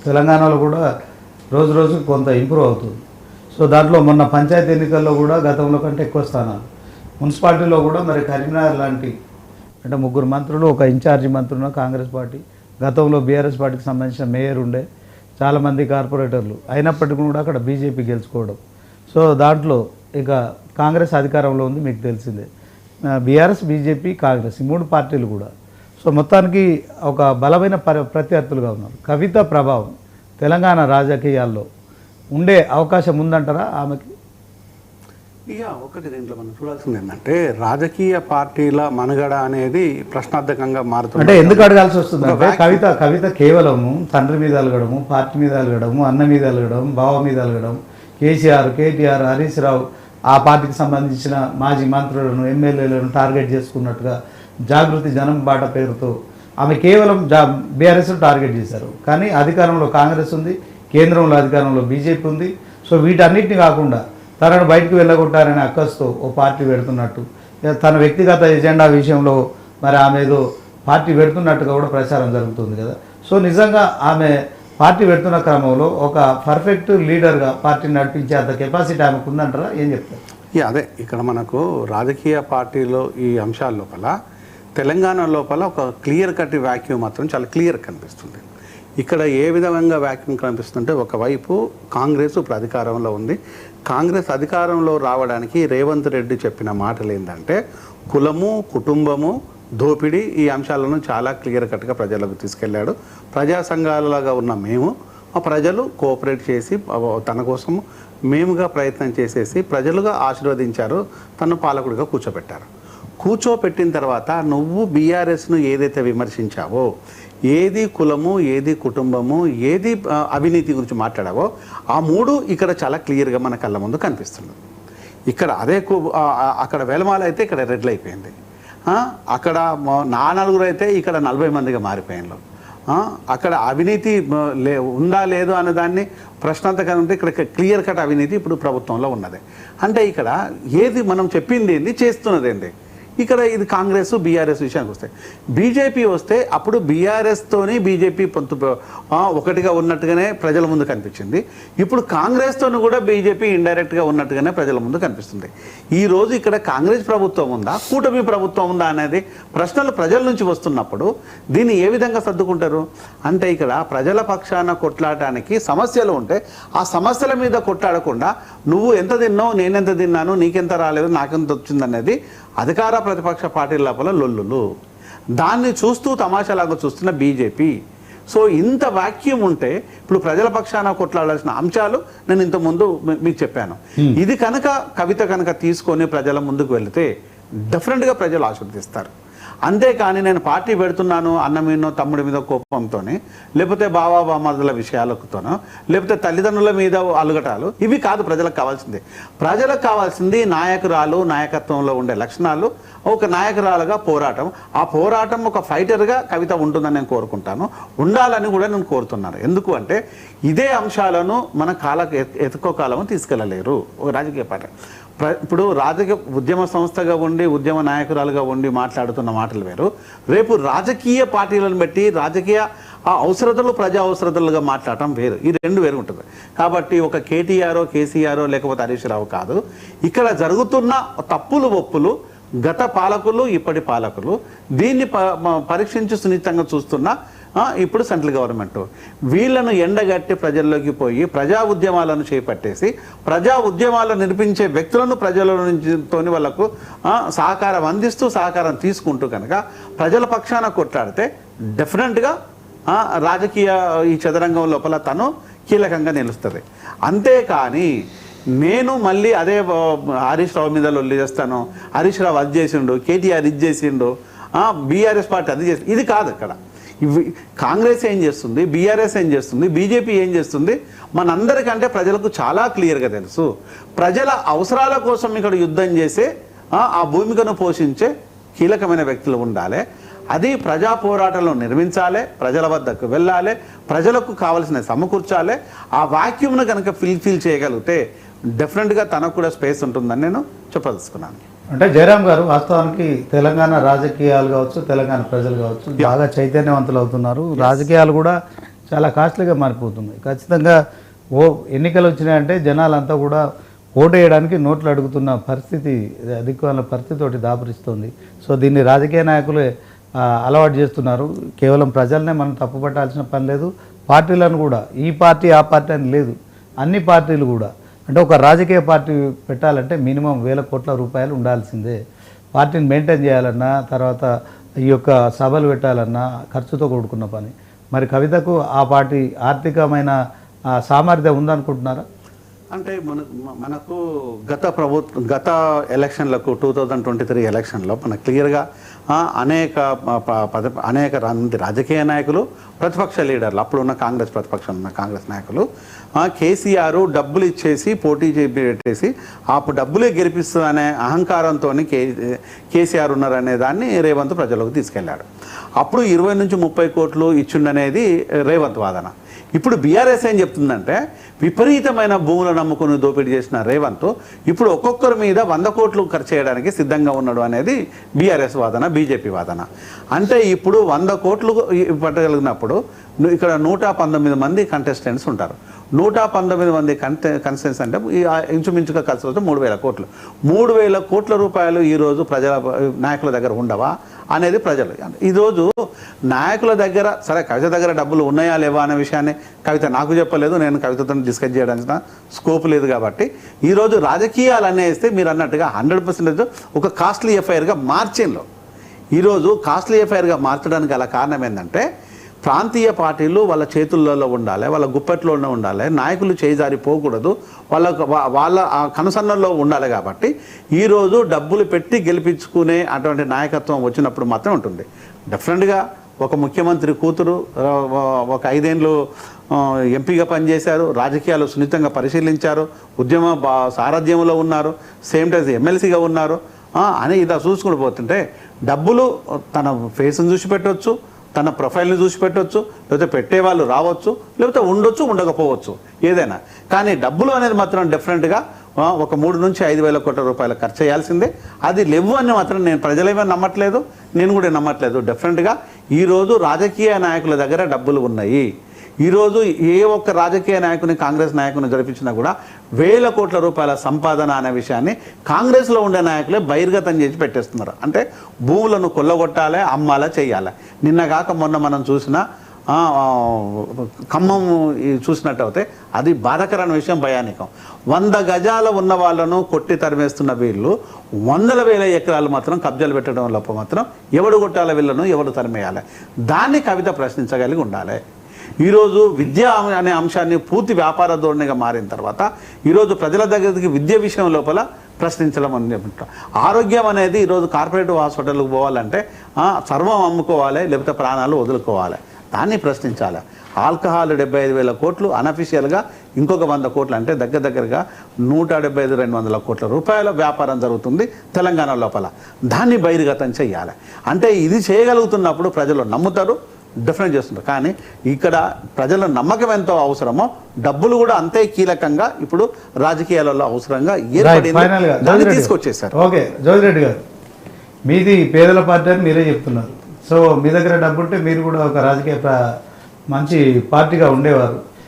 తెలంగాణలో కూడా రోజు రోజుకు కొంత ఇంప్రూవ్ అవుతుంది. సో దాంట్లో మొన్న పంచాయతీ ఎన్నికల్లో కూడా గతంలో కంటే ఎక్కువ స్థానాలు, మున్సిపాలిటీలో కూడా మరి కరీంనగర్ లాంటి అంటే 3 మంత్రులు, ఒక ఇన్ఛార్జి మంత్రులు కాంగ్రెస్ పార్టీ, గతంలో బీఆర్ఎస్ పార్టీకి సంబంధించిన మేయర్ ఉండే, చాలామంది కార్పొరేటర్లు, అయినప్పటికీ కూడా అక్కడ బీజేపీ గెలుచుకోవడం. సో దాంట్లో ఇక కాంగ్రెస్ అధికారంలో ఉంది, మీకు తెలిసిందే. బీఆర్ఎస్, బీజేపీ, కాంగ్రెస్ ఈ 3 పార్టీలు కూడా సో మొత్తానికి ఒక బలమైన ప్రత్యర్థులుగా ఉన్నారు. కవిత ప్రభావం తెలంగాణ రాజకీయాల్లో ఉండే అవకాశం ఉందంటారా ఆమెకి? ఇక ఒకటి దీంట్లో మనం చూడాల్సింది ఏంటంటే రాజకీయ పార్టీల మనుగడ అనేది ప్రశ్నార్థకంగా మారుతుంది. అంటే ఎందుకు అడగాల్సి వస్తుంది అంటే కవిత కేవలము తండ్రి మీద అలగడము, పార్టీ మీద అలగడము, అన్న మీద అలగడం, బావ మీద అలగడం, కేసీఆర్, కేటీఆర్, హరీష్ రావు ఆ పార్టీకి సంబంధించిన మాజీ మంత్రులను, ఎమ్మెల్యేలను టార్గెట్ చేసుకున్నట్టుగా జాగృతి జనం బాట పేరుతో ఆమె కేవలం బీఆర్ఎస్ టార్గెట్ చేశారు. కానీ అధికారంలో కాంగ్రెస్ ఉంది, కేంద్రంలో అధికారంలో బీజేపీ ఉంది. సో వీటన్నిటిని కాకుండా తనను బయటకు వెళ్ళగొట్టారనే అక్కస్తో ఓ పార్టీ పెడుతున్నట్టు, తన వ్యక్తిగత ఎజెండా విషయంలో మరి ఆమె ఏదో పార్టీ పెడుతున్నట్టుగా కూడా ప్రచారం జరుగుతుంది కదా. సో నిజంగా ఆమె పార్టీ పెడుతున్న క్రమంలో ఒక పర్ఫెక్ట్ లీడర్గా పార్టీని నడిపించే అంత కెపాసిటీ ఆమెకు ఉందంటారా? ఏం చెప్తారు? అదే ఇక్కడ మనకు రాజకీయ పార్టీలో ఈ అంశాల లోపల తెలంగాణ లోపల ఒక క్లియర్ కట్ వ్యాక్యూమ్ మాత్రం చాలా క్లియర్ కనిపిస్తుంది. ఇక్కడ ఏ విధంగా వ్యాక్యూమ్ కనిపిస్తుందంటే, ఒకవైపు కాంగ్రెస్ ఇప్పుడు అధికారంలో ఉంది. కాంగ్రెస్ అధికారంలో రావడానికి రేవంత్ రెడ్డి చెప్పిన మాటలు ఏంటంటే కులము, కుటుంబము, దోపిడీ ఈ అంశాలను చాలా క్లియర్ కట్గా ప్రజలకు తీసుకెళ్లాడు. ప్రజా సంఘాలలాగా ఉన్న మేము ఆ ప్రజలు కోఆపరేట్ చేసి తన కోసం మేముగా ప్రయత్నం చేసేసి ప్రజలుగా ఆశీర్వదించారు, తను పాలకుడిగా కూర్చోబెట్టారు. కూర్చోపెట్టిన తర్వాత నువ్వు బీఆర్ఎస్ను ఏదైతే విమర్శించావో, ఏది కులము, ఏది కుటుంబము, ఏది అవినీతి గురించి మాట్లాడావో ఆ 3 ఇక్కడ చాలా క్లియర్గా మన కళ్ళ ముందు కనిపిస్తుంది. ఇక్కడ అదే అక్కడ వేలమాల అయితే ఇక్కడ రెడ్లు అయిపోయింది, అక్కడ 4 అయితే ఇక్కడ 40 మందిగా మారిపోయినారు. అక్కడ అవినీతి ఉందా లేదు అనే దాన్ని ప్రశ్నార్థకంగా ఉంటే ఇక్కడ క్లియర్ కట్ అవినీతి ఇప్పుడు ప్రభుత్వంలో ఉన్నది. అంటే ఇక్కడ ఏది మనం చెప్పింది ఏంది, చేస్తున్నది ఏంటి. ఇక్కడ ఇది కాంగ్రెస్ బీఆర్ఎస్ విషయానికి వస్తే, బీజేపీ వస్తే అప్పుడు బీఆర్ఎస్తోని బీజేపీ పొంతు ఒకటిగా ఉన్నట్టుగానే ప్రజల ముందు కనిపించింది. ఇప్పుడు కాంగ్రెస్తోని కూడా బీజేపీ ఇండైరెక్ట్గా ఉన్నట్టుగానే ప్రజల ముందు కనిపిస్తుంది. ఈరోజు ఇక్కడ కాంగ్రెస్ ప్రభుత్వం ఉందా, కూటమి ప్రభుత్వం ఉందా అనేది ప్రశ్నలు ప్రజల నుంచి వస్తున్నప్పుడు దీన్ని ఏ విధంగా సర్దుకుంటారు అంటే, ఇక్కడ ప్రజల పక్షాన కొట్లాడటానికి సమస్యలు ఉంటే ఆ సమస్యల మీద కొట్లాడకుండా నువ్వు ఎంత తిన్నావు, నేనెంత తిన్నాను, నీకెంత రాలేదు, నాకెంత వచ్చిందనేది అధికార ప్రతిపక్ష పార్టీల లోపల లొల్లులు, దాన్ని చూస్తూ తమాషాలాగా చూస్తున్న బీజేపీ. సో ఇంత వాక్యూమ్ ఉంటే ఇప్పుడు ప్రజల పక్షాన కొట్లాడాల్సిన అంశాలు నేను ఇంతకుముందు మీకు చెప్పాను. ఇది కనుక కవిత కనుక తీసుకొని ప్రజల ముందుకు వెళితే డెఫినెట్గా ప్రజలు ఆశీర్వదిస్తారు. అంతేకాని నేను పార్టీ పెడుతున్నాను అన్న మీదనో తమ్ముడి మీద కోపంతోనే, లేకపోతే బావా బామర్దుల విషయాలతోనో, లేకపోతే తల్లిదండ్రుల మీద అలుగటాలు, ఇవి కాదు ప్రజలకు కావాల్సింది. ప్రజలకు కావాల్సింది నాయకురాలు, నాయకత్వంలో ఉండే లక్షణాలు, ఒక నాయకురాలుగా పోరాటం. ఆ పోరాటం ఒక ఫైటర్గా కవిత ఉంటుందని నేను కోరుకుంటాను, ఉండాలని కూడా నేను కోరుతున్నాను. ఎందుకు అంటే ఇదే అంశాలను మన ఎక్కువ కాలం తీసుకెళ్ళలేరు ఒక రాజకీయ పార్టీ. ఇప్పుడు రాజకీయ ఉద్యమ సంస్థగా ఉండి, ఉద్యమ నాయకురాలుగా ఉండి మాట్లాడుతున్న మాటలు వేరు, రేపు రాజకీయ పార్టీలను బట్టి రాజకీయ అవసరతలు ప్రజా అవసరతలుగా మాట్లాడటం వేరు. ఈ 2 వేరు ఉంటుంది. కాబట్టి ఒక కేటీఆర్, కేసీఆర్ లేకపోతే హరీష్ రావు కాదు, ఇక్కడ జరుగుతున్న తప్పులు ఒప్పులు గత పాలకులు, ఇప్పటి పాలకులు దీన్ని పరీక్షించి సున్నితంగా చూస్తున్న ఇప్పుడు సెంట్రల్ గవర్నమెంట్ వీళ్ళను ఎండగట్టి ప్రజల్లోకి పోయి ప్రజా ఉద్యమాలను చేపట్టేసి ప్రజా ఉద్యమాలను నిర్మించే వ్యక్తులను ప్రజల నుంచితోని వాళ్ళకు సహకారం అందిస్తూ సహకారం తీసుకుంటూ కనుక ప్రజల పక్షాన కొట్లాడితే డెఫినెట్గా రాజకీయ ఈ చదరంగం లోపల తను కీలకంగా నిలుస్తుంది. అంతేకాని నేను మళ్ళీ అదే హరీష్ రావు మీద లొల్లి చేస్తాను, హరీష్ రావు అది చేసిండు, కేటీఆర్ ఇది చేసిండు, బీఆర్ఎస్ పార్టీ అది చేసి, ఇది కాదు. ఇక్కడ కాంగ్రెస్ ఏం చేస్తుంది, బీఆర్ఎస్ ఏం చేస్తుంది, బీజేపీ ఏం చేస్తుంది మనందరికంటే ప్రజలకు చాలా క్లియర్గా తెలుసు. ప్రజల అవసరాల కోసం ఇక్కడ యుద్ధం చేసే ఆ భూమికను పోషించే కీలకమైన వ్యక్తులు ఉండాలి. అది ప్రజా పోరాటంలో నిర్మించాలి, ప్రజల వద్దకు వెళ్ళాలి, ప్రజలకు కావాల్సిన సమకూర్చాలి. ఆ వాక్యూమ్ను కనుక ఫిల్ చేయగలిగితే డెఫినెట్గా తనకు కూడా స్పేస్ ఉంటుందని నేను చెప్పదలుచుకున్నాను. అంటే జయరాం గారు, వాస్తవానికి తెలంగాణ రాజకీయాలు కావచ్చు, తెలంగాణ ప్రజలు కావచ్చు బాగా చైతన్యవంతులు అవుతున్నారు. రాజకీయాలు కూడా చాలా కాస్ట్లీగా మారిపోతుంది. ఖచ్చితంగా ఎన్నికలు వచ్చినాయంటే జనాలంతా కూడా ఓటు వేయడానికి నోట్లు అడుగుతున్న పరిస్థితి, దిక్కుమాలిన పరిస్థితితోటి దాపురిస్తుంది. సో దీన్ని రాజకీయ నాయకులే అలవాటు చేస్తున్నారు. కేవలం ప్రజలనే మనం తప్పుపట్టాల్సిన పని లేదు, పార్టీలను కూడా. ఈ పార్టీ ఆ పార్టీ అని లేదు, అన్ని పార్టీలు కూడా. అంటే ఒక రాజకీయ పార్టీ పెట్టాలంటే మినిమం 1000 కోట్ల రూపాయలు ఉండాల్సిందే. పార్టీని మెయింటైన్ చేయాలన్నా, తర్వాత ఈ యొక్క సభలు పెట్టాలన్నా ఖర్చుతో కూడుకున్న పని. మరి కవితకు ఆ పార్టీ ఆర్థికమైన సామర్థ్యం ఉందనుకుంటున్నారా? అంటే మనకు గత ఎలక్షన్లకు 2023 ఎలక్షన్లో మనకు క్లియర్గా అనేక మంది రాజకీయ నాయకులు, ప్రతిపక్ష లీడర్లు, అప్పుడున్న కాంగ్రెస్ ప్రతిపక్షం ఉన్న కాంగ్రెస్ నాయకులు కేసీఆర్ డబ్బులు ఇచ్చేసి పోటీ పెట్టేసి ఆ డబ్బులే గెలిపిస్తుందనే అహంకారంతో కేసీఆర్ ఉన్నారనే దాన్ని రేవంత్ ప్రజలకు తీసుకెళ్లాడు. అప్పుడు 20 నుంచి 30 కోట్లు ఇచ్చిండనేది రేవంత్ వాదన. ఇప్పుడు బీఆర్ఎస్ ఏం చెప్తుందంటే విపరీతమైన భూములను నమ్ముకుని దోపిడీ చేసిన రేవంత్ ఇప్పుడు ఒక్కొక్కరి మీద 100 కోట్లు ఖర్చు చేయడానికి సిద్ధంగా ఉన్నాడు అనేది బీఆర్ఎస్ వాదన, బీజేపీ వాదన. అంటే ఇప్పుడు 100 కోట్లు పట్టగలిగినప్పుడు ఇక్కడ 119 మంది కంటెస్టెంట్స్ ఉంటారు. 119 మంది కంటెస్టెంట్స్ అంటే ఇంచుమించుగా ఖర్చు అవుతుంది 3000 కోట్లు. 3000 కోట్ల రూపాయలు ఈరోజు ప్రజల నాయకుల దగ్గర ఉండవా అనేది ప్రజలు. ఈరోజు నాయకుల దగ్గర, సరే కవిత దగ్గర డబ్బులు ఉన్నాయా లేవా అనే విషయాన్ని కవిత నాకు చెప్పలేదు, నేను కవితతో డిస్కస్ చేయడానికి స్కోప్ లేదు. కాబట్టి ఈరోజు రాజకీయాలు అనేస్తే మీరు అన్నట్టుగా 100% ఒక కాస్ట్లీ ఎఫ్ఐఆర్గా మార్చిండ్రు. ఈరోజు కాస్ట్లీ ఎఫ్ఐఆర్గా మార్చడానికి గల కారణం ఏంటంటే ప్రాంతీయ పార్టీలు వాళ్ళ చేతుల్లో ఉండాలి, వాళ్ళ గుప్పెట్లోనే ఉండాలి, నాయకులు చేజారిపోకూడదు, వాళ్ళ కనుసన్నల్లో ఉండాలి. కాబట్టి ఈరోజు డబ్బులు పెట్టి గెలిపించుకునే అటువంటి నాయకత్వం వచ్చినప్పుడు మాత్రం ఉంటుంది. డెఫినెట్గా ఒక ముఖ్యమంత్రి కూతురు ఒక 5 ఏళ్ళు ఎంపీగా పనిచేశారు, రాజకీయాలు సున్నితంగా పరిశీలించారు, ఉద్యమ సారథ్యంలో ఉన్నారు, సేమ్ టైం ఎమ్మెల్సీగా ఉన్నారు అని ఇలా చూసుకుని పోతుంటే డబ్బులు తన ఫేస్ని చూసి పెట్టవచ్చు, తన ప్రొఫైల్ని చూసి పెట్టవచ్చు, లేకపోతే పెట్టేవాళ్ళు రావచ్చు, లేకపోతే ఉండొచ్చు, ఉండకపోవచ్చు, ఏదైనా. కానీ డబ్బులు అనేది మాత్రం డెఫినెట్గా ఒక 3 నుంచి 5,000 కోట్ల రూపాయలు ఖర్చు చేయాల్సిందే. అది లేవు అని మాత్రం నేను ప్రజలేమీ నమ్మట్లేదు, నేను కూడా నమ్మట్లేదు. డెఫినెట్గా ఈరోజు రాజకీయ నాయకుల దగ్గర డబ్బులు ఉన్నాయి. ఈరోజు ఏ ఒక్క రాజకీయ నాయకుని, కాంగ్రెస్ నాయకుని జరిపించినా కూడా 1000 కోట్ల రూపాయల సంపాదన అనే విషయాన్ని కాంగ్రెస్లో ఉండే నాయకులే బహిర్గతం చేసి పెట్టేస్తున్నారు. అంటే భూములను కొల్లగొట్టాలి, అమ్మాలా, చేయాలి. నిన్నగాక మొన్న మనం చూసిన ఖమ్మం చూసినట్టయితే అది బాధాకరమైన విషయం, భయానికం. 100 గజాల ఉన్న వాళ్ళను కొట్టి తరిమేస్తున్న వీళ్ళు 100,000 ఎకరాలు మాత్రం కబ్జాలు పెట్టడం లోపల మాత్రం ఎవడు కొట్టాలి వీళ్ళను, ఎవడు తరిమేయాలి, దాన్ని కవిత ప్రశ్నించగలిగి ఉండాలి. ఈరోజు విద్య అనే అంశాన్ని పూర్తి వ్యాపార ధోరణిగా మారిన తర్వాత ఈరోజు ప్రజల దగ్గరికి విద్య విషయం లోపల ప్రశ్నించడం అని చెప్తాం. ఆరోగ్యం అనేది ఈరోజు కార్పొరేట్ హాస్పిటల్కి పోవాలంటే సర్వం అమ్ముకోవాలి, లేకపోతే ప్రాణాలు వదులుకోవాలి, దాన్ని ప్రశ్నించాలి. ఆల్కహాల్ 75,000 కోట్లు అనఫిషియల్గా, ఇంకొక 100 కోట్లు అంటే దగ్గరగా 175-200 కోట్ల రూపాయల వ్యాపారం జరుగుతుంది తెలంగాణ లోపల. దాన్ని బహిర్గతం చేయాలి. అంటే ఇది చేయగలుగుతున్నప్పుడు ప్రజలు నమ్ముతారు, డిఫరెంట్ చేస్తుంటారు. కానీ ఇక్కడ ప్రజల నమ్మకం ఎంతో అవసరమో డబ్బులు కూడా అంతే కీలకంగా ఇప్పుడు రాజకీయాలలో అవసరంగా తీసుకొచ్చేసారు. ఓకే, జోగిరెడ్డి గారు, మీది పేదల పార్టీ అని మీరే చెప్తున్నారు. సో మీ దగ్గర డబ్బు ఉంటే మీరు కూడా ఒక రాజకీయ మంచి పార్టీగా ఉండేవారు.